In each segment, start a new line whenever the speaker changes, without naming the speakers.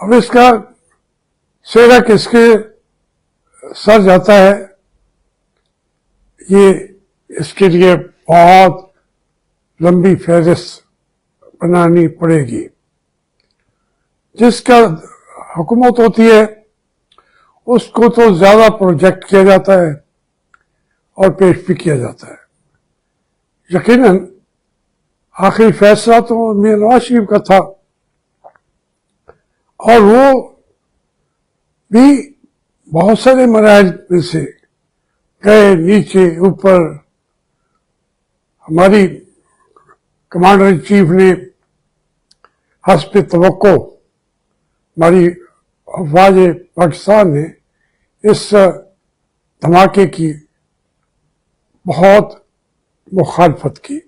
اب اس کا سہرا کس کے سر جاتا ہے، یہ اس کے لیے بہت لمبی فہرست بنانی پڑے گی. جس کا حکومت ہوتی ہے اس کو تو زیادہ پروجیکٹ کیا جاتا ہے اور پیش بھی کیا جاتا ہے. یقیناً آخری فیصلہ تو میاں نواز شریف کا تھا، اور وہ بھی بہت سارے مراحل میں سے گئے، نیچے اوپر. ہماری کمانڈر ان چیف نے حسب توقع ہماری افواج پاکستان نے اس دھماکے کی بہت مخالفت کی،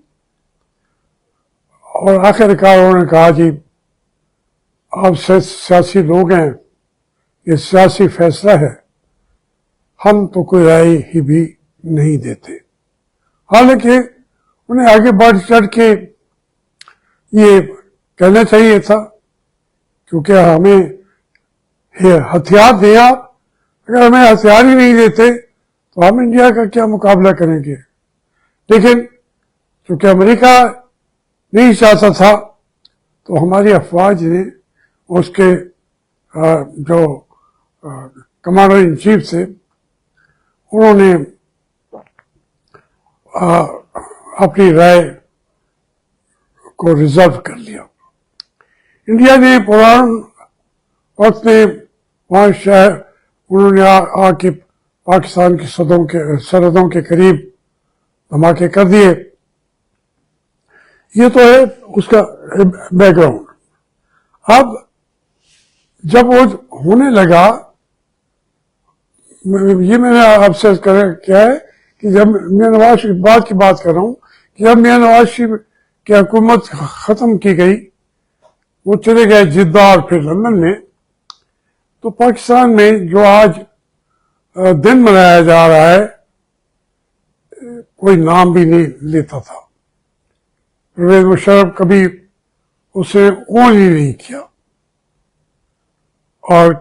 اور آخر کار انہوں نے کہا جی آپ سیاسی لوگ ہیں، یہ سیاسی فیصلہ ہے، ہم تو کوئی رائے ہی بھی نہیں دیتے. حالانکہ انہیں آگے بڑھ چڑھ کے یہ کہنا چاہیے تھا، کیونکہ ہمیں ہتھیار دیا، اگر ہمیں ہتھیار ہی نہیں دیتے تو ہم انڈیا کا کیا مقابلہ کریں گے. لیکن چونکہ امریکہ نہیں چاہتا تھا تو ہماری افواج نے اس کے جو کمانڈر ان چیف تھے انہوں نے اپنی رائے کو ریزرو کر لیا. انڈیا نے پران وقت میں وہاں شہر انہوں نے آ کے پاکستان کی سرحدوں کے قریب دھماکے کر دیے. یہ تو ہے اس کا بیک گراؤنڈ. اب جب وہ ہونے لگا، یہ میں نے آپ سے کیا ہے کہ جب میاں نواز شریف بات کی بات کر رہا ہوں کہ جب میاں نواز شریف کی حکومت ختم کی گئی، وہ چلے گئے جدہ اور پھر لندن میں، تو پاکستان میں جو آج دن منایا جا رہا ہے کوئی نام بھی نہیں لیتا تھا. پرویز مشرف کبھی اسے اون ہی نہیں کیا، اور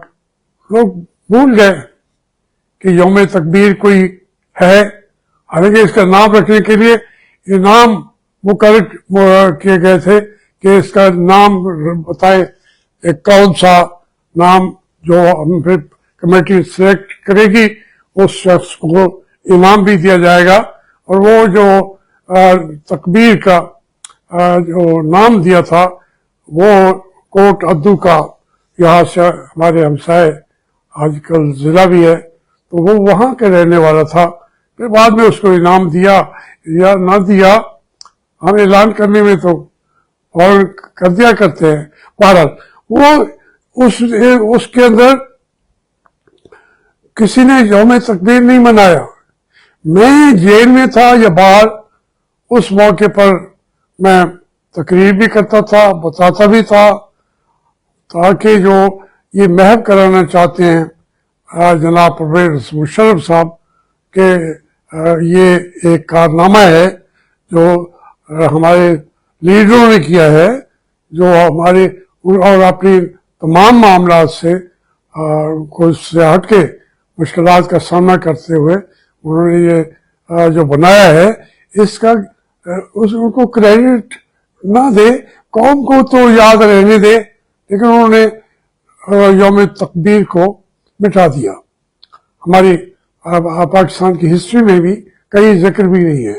لوگ بھول گئے کہ یوم تکبیر کوئی ہے. حالانکہ اس کا نام رکھنے کے لیے یہ نام مقرر کیے گئے تھے کہ اس کا نام بتائے، ایک کون سا نام جو ہم پھر کمیٹی سلیکٹ کرے گی اس شخص کو انعام بھی دیا جائے گا. اور وہ جو تکبیر کا جو نام دیا تھا وہ کوٹ ادو کا، یہاں سے ہمارے ہمسائے آج کل ضلع بھی ہے، تو وہ وہاں کے رہنے والا تھا. پھر بعد میں اس کو انعام دیا یا نہ دیا، ہم اعلان کرنے میں تو اور کر دیا کرتے ہیں. بہرحال وہ اس کے اندر کسی نے یوم تکبیر نہیں منایا. میں جیل میں تھا یا باہر، اس موقع پر میں تقریر بھی کرتا تھا، بتاتا بھی تھا، تاکہ جو یہ محو کرانا چاہتے ہیں جناب پرویز مشرف صاحب کہ یہ ایک کارنامہ ہے جو ہمارے لیڈروں نے کیا ہے، جو ہمارے اور اپنی تمام معاملات سے ہٹ کے مشکلات کا سامنا کرتے ہوئے انہوں نے یہ جو بنایا ہے، اس کا ان کو کریڈٹ نہ دے، قوم کو تو یاد رہنے دے، لیکن انہوں نے یوم تکبیر کو مٹا دیا. ہماری پاکستان کی ہسٹری میں بھی کئی ذکر بھی نہیں ہے.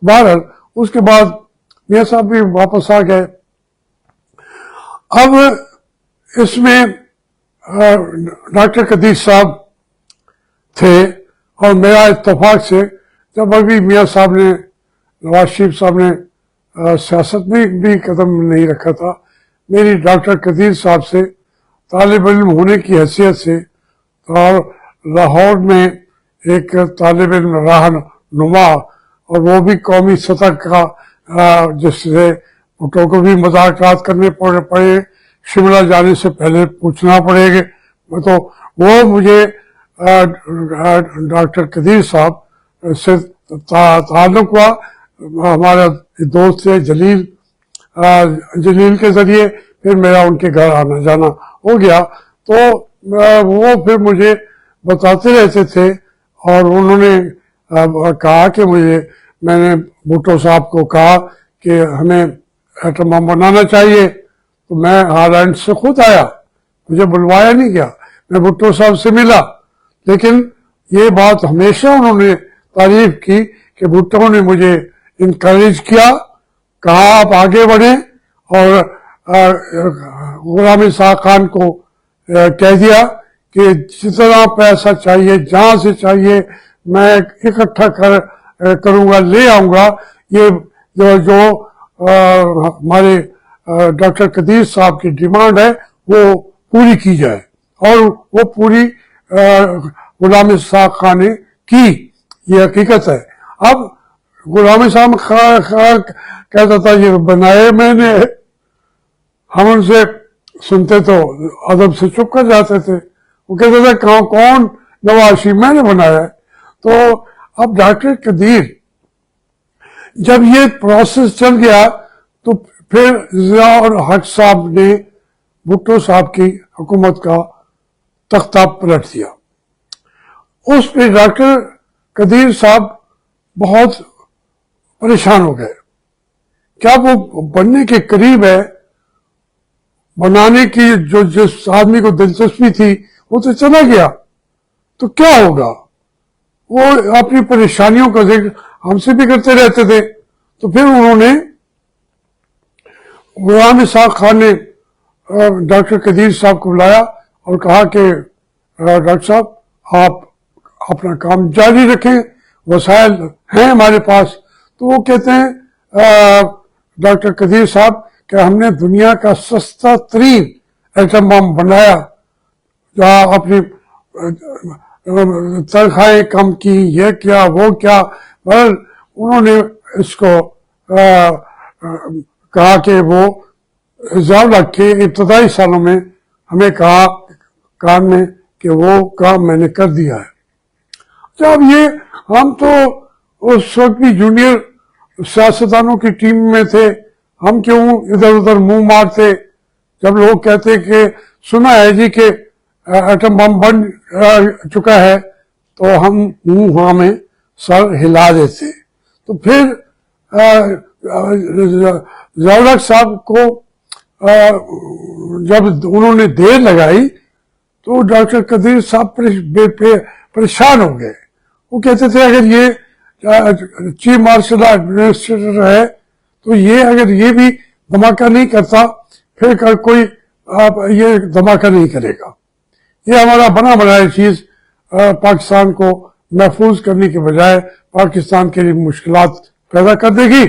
بہرحال اس کے بعد میاں صاحب بھی واپس آ گئے. اب اس میں ڈاکٹر قدیر صاحب تھے، اور میرا اتفاق سے جب ابھی میاں صاحب نے، نواز شریف صاحب نے سیاست میں بھی قدم نہیں رکھا تھا، میری ڈاکٹر قدیر صاحب سے طالب علم ہونے کی حیثیت سے اور لاہور میں ایک طالب علم رہنما، اور وہ بھی قومی سطح کا، جس سے بھٹو کو بھی مذاکرات کرنے پڑے، شملہ جانے سے پہلے پوچھنا پڑے گا، تو وہ مجھے ڈاکٹر قدیر صاحب سے تعلق ہوا. ہمارا دوست ہے جلیل کے ذریعے، پھر میرا ان کے گھر آنا جانا ہو گیا تو وہ پھر مجھے بتاتے رہتے تھے، اور انہوں نے کہا کہ میں نے بھٹو صاحب کو کہا کہ ہمیں ایٹم بم بنانا چاہیے، تو میں ہالینڈ سے خود آیا، مجھے بلوایا نہیں گیا، میں بھٹو صاحب سے ملا، لیکن یہ بات ہمیشہ انہوں نے تعریف کی کہ بھٹو نے مجھے انکریج کیا، کہا آپ آگے بڑھیں، اور غلام اسحاق خان کو کہہ دیا کہ جتنا پیسہ چاہیے جہاں سے چاہیے میں اکٹھا کروں گا، لے آؤں گا، یہ جو ہمارے ڈاکٹر قدیر صاحب کی ڈیمانڈ ہے وہ پوری کی جائے، اور وہ پوری غلام اسحاق خان نے کی، یہ حقیقت ہے۔ اب غلام اسحاق خان کہتا تھا یہ بنائے میں نے، ہم ان سے سنتے تو ادب سے چپ کر جاتے تھے، وہ کہتے تھے کون نواز شریف، میں نے بنایا ہے۔ تو اب ڈاکٹر قدیر جب یہ پروسیس چل گیا تو پھر ضیاء الحق صاحب نے بھٹو صاحب کی حکومت کا تختہ پلٹ دیا۔ اس پہ ڈاکٹر قدیر صاحب بہت پریشان ہو گئے، کیا وہ بننے کے قریب ہے، بنانے کی جس آدمی کو دلچسپی تھی وہ تو چلا گیا، تو کیا ہوگا؟ وہ اپنی پریشانیوں کا ذکر ہم سے بھی کرتے رہتے تھے۔ تو پھر انہوں نے غلام اسحاق خان نے ڈاکٹر قدیر صاحب کو بلایا اور کہا کہ ڈاکٹر صاحب آپ اپنا کام جاری رکھیں، وسائل ہیں ہمارے پاس۔ تو وہ کہتے ہیں ڈاکٹر قدیر صاحب کہ ہم نے دنیا کا سستا ترین ایٹم بم بنایا، جہاں اپنی تنخواہیں کم کی، یہ کیا وہ کیا، مگر انہوں نے اس کو کہا کہ وہ ضیاء الحق کے ابتدائی سالوں میں ہمیں کہا کام میں کہ وہ کام میں نے کر دیا ہے۔ جب یہ ہم تو اس وقت بھی جونیئر سیاستدانوں کی ٹیم میں تھے، ہم کیوں ادھر ادھر منہ مارتے؟ جب لوگ کہتے کہ سنا ہے جی کہ ایٹم بم بن چکا ہے تو ہم منہ ہاں میں سر ہلا دیتے۔ تو پھر ضیاء الحق صاحب کو جب انہوں نے دیر لگائی تو ڈاکٹر قدیر صاحب پریشان ہو گئے۔ وہ کہتے تھے اگر یہ چیف مارشل ایڈمنسٹریٹر ہے تو یہ اگر یہ بھی دھماکہ نہیں کرتا پھر کوئی یہ دھماکہ نہیں کرے گا، یہ ہمارا بنا بنایا چیز پاکستان کو محفوظ کرنے کے بجائے پاکستان کے لیے مشکلات پیدا کر دے گی۔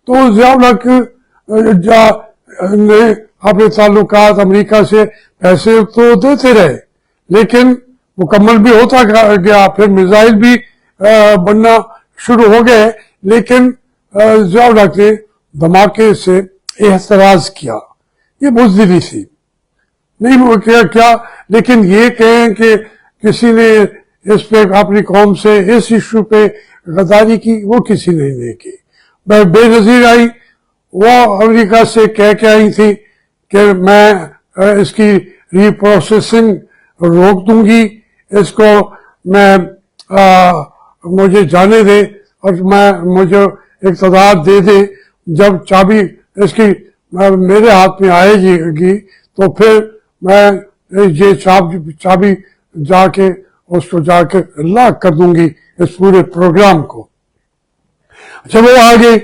تو ضیاء الحق نے اپنے تعلقات امریکہ سے پیسے تو دیتے رہے لیکن مکمل بھی ہوتا گیا، پھر میزائل بھی بننا شروع ہو گئے، لیکن ضیاء الحق نے دھماکے سے احتراز کیا، یہ بزدلی تھی، نہیں وہ کیا، لیکن یہ کہیں کہ کسی نے اس پہ اپنی قوم سے اس ایشو پہ غداری کی، وہ کسی نے نہیں کی۔ بے نظیر آئی، وہ امریکہ سے کہہ کے آئی تھی کہ میں اس کی ری پروسیسنگ روک دوں گی، اس کو میں مجھے جانے دے اور مجھے اقتدار دے دے، جب چابی اس کی میرے ہاتھ میں آئے گی تو پھر میں یہ چابی جا کے اس کو جا کے لاک کر دوں گی اس پورے پروگرام کو۔ جب وہ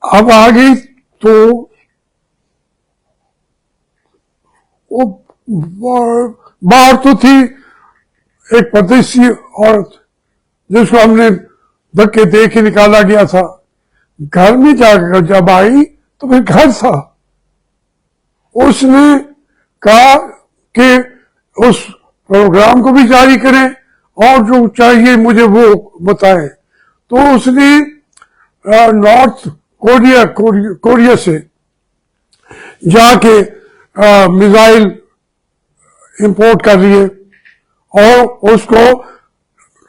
اب آ گئی تو وہ باہر تو تھی ایک پردیسی عورت جس کو ہم نے دھکے دے کے نکالا گیا تھا، گھر میں جا کر جب آئی تو پھر گھر تھا۔ اس نے کہا کہ اس پروگرام کو بھی جاری کریں اور جو چاہیے مجھے وہ بتائیں۔ تو اس نے نارتھ کوریا سے جا کے میزائل امپورٹ کر لیے، اور اس کو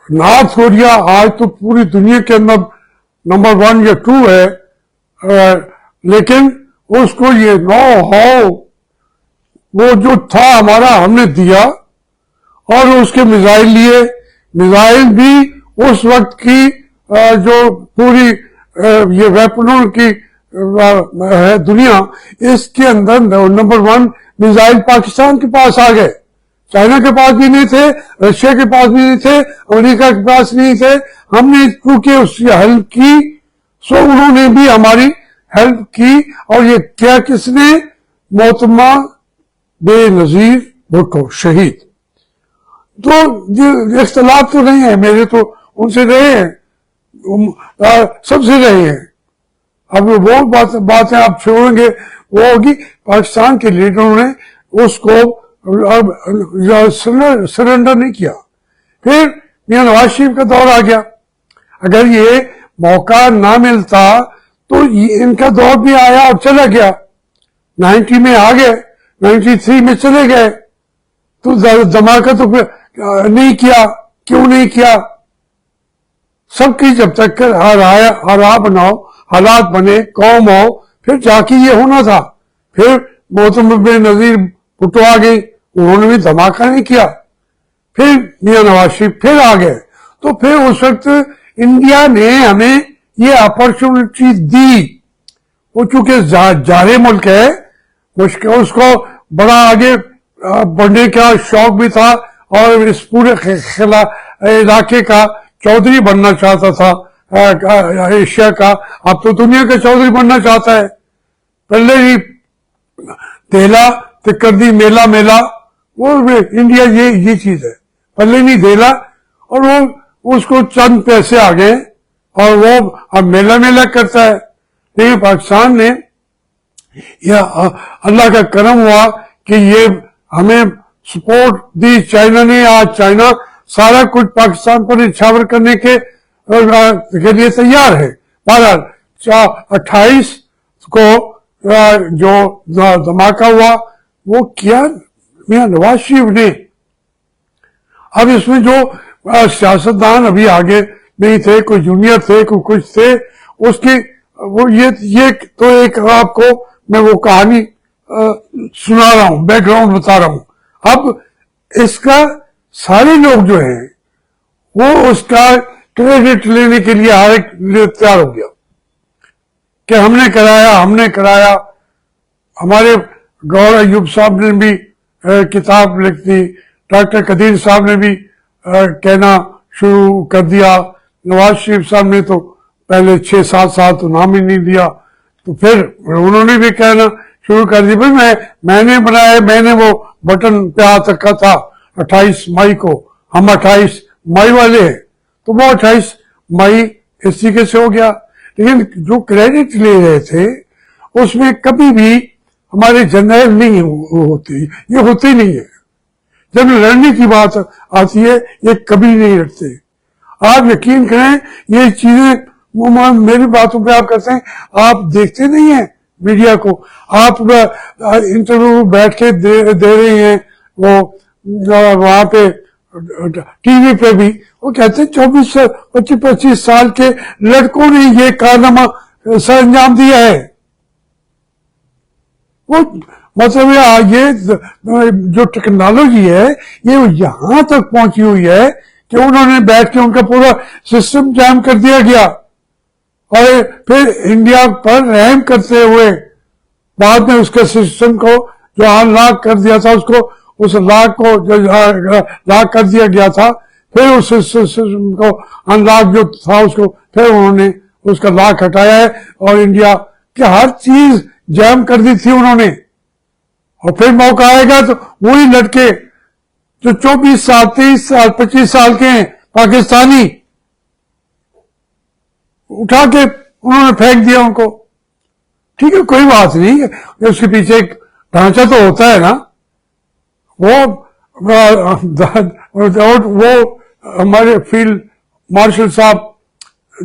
نارتھ کوریا آج تو پوری دنیا کے اندر نمبر 1 یا 2 ہے، لیکن اس کو یہ نو ہاؤ وہ جو تھا ہمارا ہم نے دیا، اور اس کے میزائل لیے. میزائل بھی اس وقت کی جو پوری یہ ویپنوں کی ہے دنیا، اس کے اندر نمبر 1 میزائل پاکستان کے پاس آ گئے. چائنا کے پاس بھی نہیں تھے، رشیا کے پاس بھی نہیں تھے، امریکہ کے پاس نہیں تھے. ہم نے کیونکہ اس کی ہیلپ کی، سو انہوں نے بھی ہماری ہیلپ کی. اور یہ کیا کس نے؟ محتمہ بے نظیر بھٹو شہید. تو اختلاف تو نہیں ہے میرے، تو ان سے رہے ہیں، سب سے رہے ہیں. اب وہ باتیں آپ چھوڑیں گے، وہ ہوگی پاکستان کے لیڈروں نے اس کو سرنڈر نہیں کیا. پھر میاں نواز شریف کا دور آ گیا. اگر یہ موقع نہ ملتا تو ان کا دور بھی آیا اور چلا گیا. 90 میں آ گئے، 93 میں چلے گئے. تو دھماکہ تو نہیں کیا. کیوں نہیں کیا؟ سب کی جب تک حالات بنے، قوم ہو، پھر جا کے یہ ہونا تھا. پھر محتمہ بے نظیر بھٹو آ گئی، انہوں نے بھی دھماکہ نہیں کیا. پھر میاں نواز شریف پھر آ گئے. تو پھر اس وقت انڈیا نے ہمیں یہ اپرچونٹی دی. وہ چونکہ جارے ملک ہے، اس کو بڑا آگے بڑھنے کا شوق بھی تھا، اور اس پورے علاقے کا چودھری بننا چاہتا تھا ایشیا کا. اب تو دنیا کا چودھری بننا چاہتا ہے. پہلے ہی دہلا تکردی میلہ میلہ، وہ انڈیا یہ چیز ہے. پہلے نہیں دہلا، اور وہ اس کو چند پیسے آ گئے اور وہ اب میلہ میلہ کرتا ہے. لیکن پاکستان نے، یہ اللہ کا کرم ہوا کہ یہ ہمیں سپورٹ دی چائنا نے. آج چائنا سارا کچھ پاکستان پر نچھاور کرنے کے لیے تیار ہے. بہرحال 28 کو جو دھماکہ ہوا وہ کیا میاں نواز شریف نے. اب اس میں جو سیاستدان ابھی آگے نہیں تھے، کوئی جونیئر تھے، کوئی کچھ تھے، اس کی وہ یہ تو ایک آپ کو میں وہ کہانی سنا رہا ہوں، بیک گراؤنڈ بتا رہا ہوں. اب اس کا سارے لوگ جو ہیں وہ اس کا کریڈٹ لینے کے لیے ہر ایک تیار ہو گیا کہ ہم نے کرایا. ہمارے گور ایوب صاحب نے بھی کتاب لکھ دی، ڈاکٹر قدیر صاحب نے بھی کہنا شروع کر دیا. نواز شریف صاحب نے تو پہلے 6-7 سال تو نام ہی نہیں دیا. تو پھر انہوں نے بھی کہنا شروع کر دیا، بھائی میں نے بنایا، میں نے وہ بٹن پہ ہاتھ رکھا تھا 28 مئی کو، ہم 28 مئی والے ہیں. تو وہ 28 مئی اس طریقے سے ہو گیا. لیکن جو کریڈٹ لے رہے تھے اس میں کبھی بھی ہمارے جنرل نہیں ہوتی، یہ ہوتی نہیں ہے. جب لڑنے کی بات آتی ہے یہ کبھی نہیں لڑتے. آپ یقین کریں، یہ چیزیں میری باتوں پہ آپ کرتے ہیں، آپ دیکھتے نہیں ہیں میڈیا کو. آپ انٹرویو بیٹھ کے دے رہے ہیں، وہ وہاں پہ ٹی وی پہ بھی وہ کہتے ہیں 24-25 سال کے لڑکوں نے یہ کارنامہ سر انجام دیا ہے. وہ مطلب یہ جو ٹیکنالوجی ہے یہ یہاں تک پہنچی ہوئی ہے کہ انہوں نے بیٹھ کے ان کا پورا سسٹم جام کر دیا گیا. اور پھر انڈیا پر رحم کرتے ہوئے بعد میں اس کے سسٹم کو جو لاک کر دیا تھا، اس لاک کو جو لاک کر دیا گیا تھا، پھر اس سسٹم کو ان لاک جو تھا اس کو پھر انہوں نے اس کا لاک ہٹایا ہے، اور انڈیا کی ہر چیز جام کر دی تھی انہوں نے. اور پھر موقع آئے گا تو وہی لڑکے جو 24 سال 23 سال 25 سال کے ہیں پاکستانی، اٹھا کے انہوں نے پھینک دیا ان کو. ٹھیک ہے، کوئی بات نہیں، اس کے پیچھے ایک ڈھانچہ تو ہوتا ہے نا. وہ ہمارے فیلڈ مارشل صاحب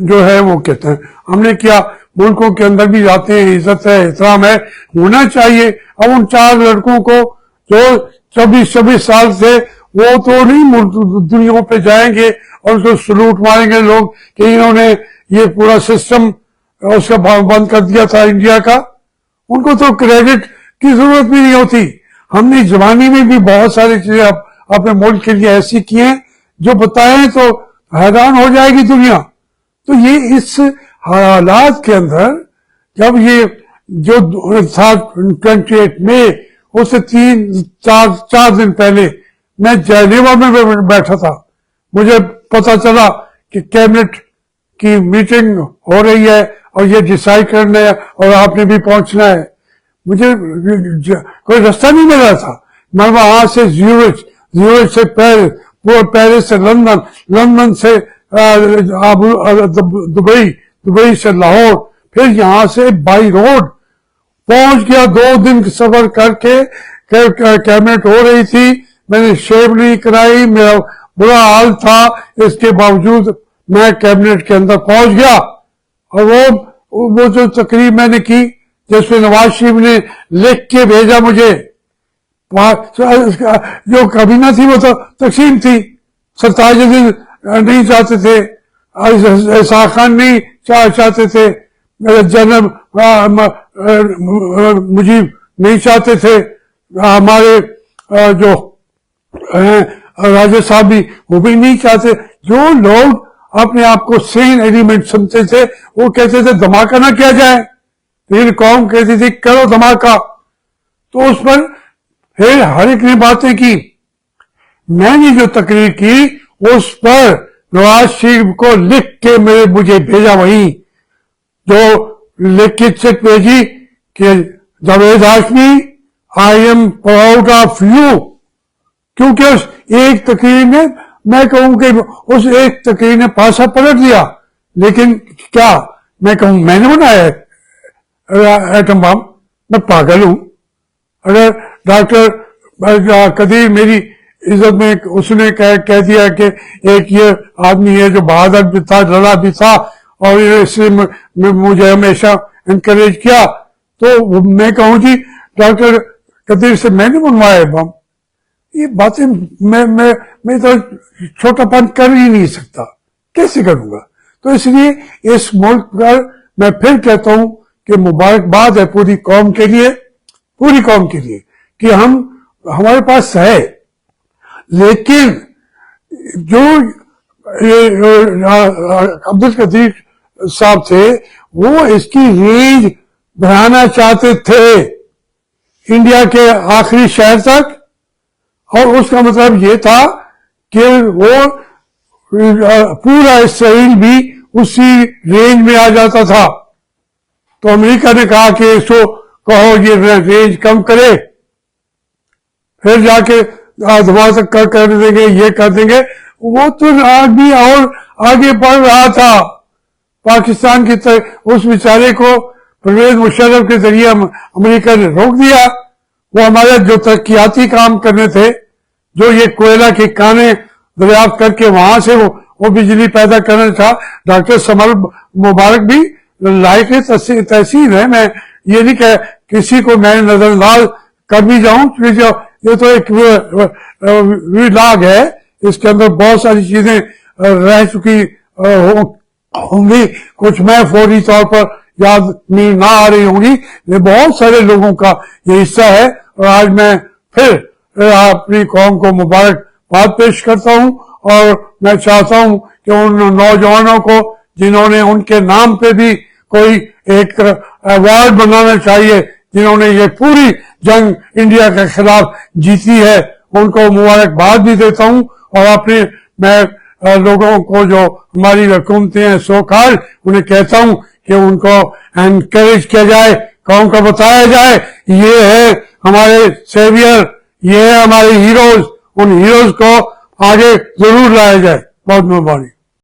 جو ہے وہ کہتے ہیں ہم نے کیا، ملکوں کے اندر بھی جاتے ہیں، عزت ہے، احترام ہے، ہونا چاہیے. اب ان 4 لڑکوں کو جو 24 سال سے وہ تو نہیں دنیا پہ جائیں گے اور اس کو سلوٹ ماریں گے لوگ کہ انہوں نے یہ پورا سسٹم اس کا بند کر دیا تھا انڈیا کا. ان کو تو کریڈٹ کی ضرورت بھی نہیں ہوتی. ہم نے زمانے میں بھی بہت ساری چیزیں اپنے ملک کے لیے ایسی کی ہیں جو بتائیں تو حیران ہو جائے گی دنیا. تو یہ اس حالات کے اندر جب یہ جو تھا 28 مئی اس سے 4 دن پہلے میں جنیوا میں بیٹھا تھا. مجھے پتا چلا کہ کیبنٹ کی میٹنگ ہو رہی ہے اور یہ ڈیسائیڈ کرنا ہے اور آپ نے بھی پہنچنا ہے. مجھے کوئی رستہ نہیں مل رہا تھا. میں وہاں سے زیورچ سے پیرس سے لندن، لندن سے دبئی سے لاہور، پھر یہاں سے بائی روڈ پہنچ گیا. 2 دن سفر کر کے کیبنٹ ہو رہی تھی. میں نے شیو نہیں کرائی، میرا برا حال تھا، اس کے باوجود میں کیبنٹ کے اندر پہنچ گیا. اور وہ جو تقریب میں نے کی جس میں نواز شریف نے لکھ کے بھیجا مجھے، جو کابینہ تھی وہ تو تقسیم تھی. سرتاج الدین نہیں چاہتے تھے، اسحاق خان نہیں چاہتے تھے، جنرل مجیب نہیں چاہتے تھے، ہمارے جو راجہ صاحب بھی وہ بھی نہیں چاہتے. جو لوگ اپنے آپ کو سین ایلیمنٹ سمجھتے تھے وہ کہتے تھے دھماکہ نہ کیا جائے، لیکن قوم کہتی تھی کرو دھماکہ. تو اس پر پھر ہر ایک نے باتیں کی. میں نے جو تقریر کی اس پر نواز شریف کو لکھ کے مجھے بھیجا، وہی جو لکھ کے چیک بھیجی کہ Javed Hashmi I am proud of you. کیونکہ اس ایک تقریر نے، میں کہوں کہ اس ایک تقریر نے پاسا پلٹ دیا. لیکن کیا میں کہوں میں نے بنایا ایٹم بم؟ میں پاگل ہوں. اگر ڈاکٹر قدیر میری عزت میں اس نے کہہ دیا کہ ایک یہ آدمی ہے جو بہادر بھی تھا، لڑا بھی تھا اور اس نے مجھے ہمیشہ انکریج کیا، تو میں کہوں جی ڈاکٹر قدیر سے میں نے بنوایا بم. یہ باتیں میں تو چھوٹا پن کر ہی نہیں سکتا، کیسے کروں گا؟ تو اس لیے اس ملک پر میں پھر کہتا ہوں کہ مبارکباد ہے پوری قوم کے لیے کہ ہمارے پاس ہے. لیکن جو عبدالقدیر صاحب تھے وہ اس کی رینج بڑھانا چاہتے تھے انڈیا کے آخری شہر تک، اور اس کا مطلب یہ تھا کہ وہ پورا اسرائیل بھی اسی رینج میں آ جاتا تھا. تو امریکہ نے کہا کہ اس کو کہو یہ رینج کم کرے، پھر جا کے دھماکہ کر دیں گے، یہ کر دیں گے. وہ تو آدمی اور آگے بڑھ رہا تھا پاکستان کی طرف. اس بیچارے کو پرویز مشرف کے ذریعے امریکہ نے روک دیا. وہ ہمارے جو ترقیاتی کام کرنے تھے، جو یہ کوئلہ کی کانیں دریافت کر کے وہاں سے وہ بجلی پیدا کرنا تھا. ڈاکٹر سمر مبارک بھی لائق تحسین ہے. میں یہ نہیں کہ کسی کو میں نظر انداز کر بھی جاؤں، یہ تو ایک ولاگ ہے، اس کے اندر بہت ساری چیزیں رہ چکی ہوں گی، کچھ میں فوری طور پر یاد نہ آ رہی ہوں گی. یہ بہت سارے لوگوں کا یہ حصہ ہے. اور آج میں پھر اپنی قوم کو مبارکباد پیش کرتا ہوں، اور میں چاہتا ہوں کہ ان نوجوانوں کو جنہوں نے ان کے نام پہ بھی کوئی ایک ایوارڈ بنانا چاہیے، جنہوں نے یہ پوری جنگ انڈیا کے خلاف جیتی ہے، ان کو مبارکباد بھی دیتا ہوں. اور میں لوگوں کو جو ہماری حکومتیں ہیں سوکال، انہیں کہتا ہوں کہ ان کو انکریج کیا جائے، قوم کو بتایا جائے یہ ہے ہمارے سیویئر، یہ ہے ہمارے ہیروز. ان ہیروز کو آگے ضرور لایا جائے. بہت مہربانی.